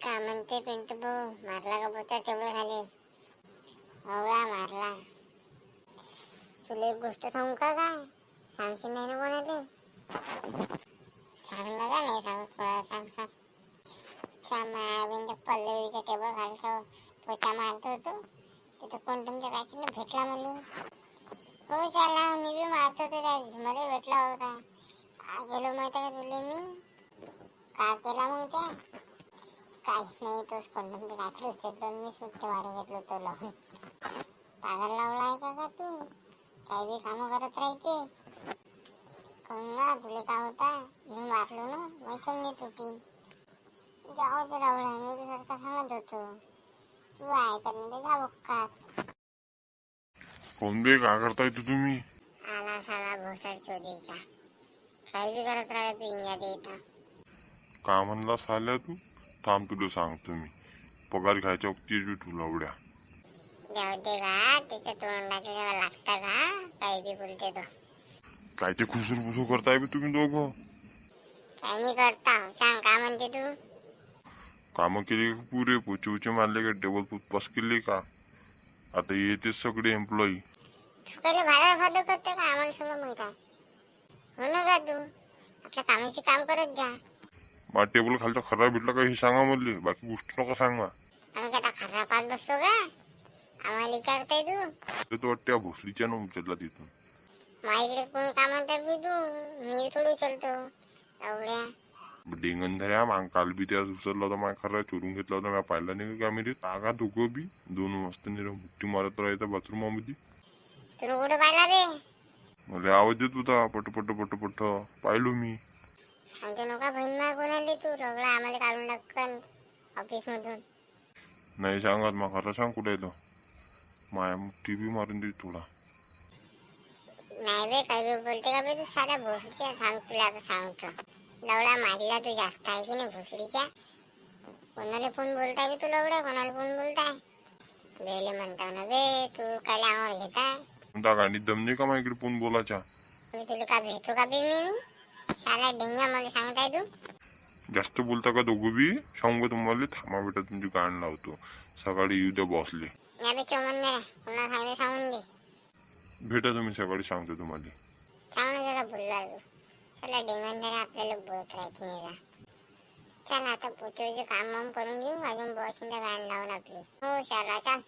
का म्हणते पिंटू भाऊ, मारला का पोचा टेबल खाली? हवा मारला. तुला एक गोष्ट सांगू का? काय सांगशील नाही ना कोणाला? सांग ना. का नाही सांगत कोणाला? सांग. मायाबिंच्या पल्लवीच्या टेबल खालचं पोचा मारतो होतो, तिथं कोण तुमच्या काकीने भेटला मला. हो चला, मी बी मारत होतो त्या मला भेटला होता. काय केलं माहिती का तुला मी? काय केला मग त्या? काहीच नाही, तोच कोण तुमच्या काकीला उचललो मी सुट्टे मारून घेतलो तो लावून. पागल लावला आहे का तू? काही बी कामं करत राहते. कंगा तुला काय होता? मी मारलो ना, मग चमनी तुटी. जाऊ दे लावला, मी बी सारखा सांगत होतो. तू ऐकत नाही, जा बुक्कात. कोण बे, काय करताय तुम्ही? आला साला भोसड चोरीचा. काही बी करत राहत तू इंग्यात इथं. काय म्हणला साल्या तू? थांब तुला सांगतो मी. पगार खायच्या वक्ती तुला उड्या. जाऊ दे का, त्याच्या तोंडाला जेव्हा लागतं का काही बी बोलते तो. काय ते खुसूर फुसू करताय बे तुम्ही दोघं? काही नाही करता. सांग काय म्हणते तू? कामं केली का पुरे? पोचे उचे मारले का? टेबल पुसपास केली का? आता येतेच सगळे एम्प्लॉई. तू काही भाडा फादो करते का? आम्हाला सगळं माहित आहे. हो ना का तू? आपल्या कामाशी काम करत जा. माझा टेबल खालचा खराब भेटला का हे सांगा म्हणले, बाकी गोष्ट नका सांगा. आम्ही काय खरा पाच बसतो का? आम्हाला विचारताय तू? तो वाटत्या भोसरीच्या न उचलला तिथून. माझ्याकडे कोण का म्हणतात बी तू? मी थोडी उचलतो एवढ्या. डेंगंधऱ्या माग काल बी त्याच उचलला होता, माझ्या खरा चोरून घेतला होता. मी पाहिला नाही का मी तागा दोघं बी दोन वाजता निरा मुठ्ठी मारत राहायचा बाथरूम मध्ये. तुला कुठं पाहिला बे? मला आवाज देत होता पट पाहिलो मी. सांगतो नका बहीण मा कोणाला तू रगडा आम्हाला काढून टाकन ऑफिस मधून. नाही सांगत मग, खरं सांग कुठे येतो. माया मुठ्ठी बी मारून दे थोडा. नाही बे, काही बी बोलते का बे तू? साध्या भोसडीच्या. सांग तुला आता सांगतो. लवडा मारला तू जास्त आहे की नाही भोसडीच्या? कोणाला फोन बोलताय बे तू लवडा? कोणाला फोन बोलताय? बेले म्हणता ना बे, तू काय आम्हाला घेताय? त्या गाडीत दम नाही का माझ्याकडे फोन बोलायचा? मी तुला का भेटू का बे? मी साला डेंग्या मला सांगताय तू? जास्त बोलता का दोघं बी? सांगू का तुम्हाला? थांबा बेटा, तुमची गाण लावतो. सकाळी येऊ द्या बॉसले. या बे चोमन, पुन्हा सांगले सांगून दे. भेटा तुम्ही सकाळी, सांगतो तुम्हाला. सांग ना जरा बोलला तू. चला डेंगन आपल्याला बोलत राहते निरा. चल आता पोचवायचे काम करून घेऊ, अजून बॉसला गाण लावून आपली. हो चला चल.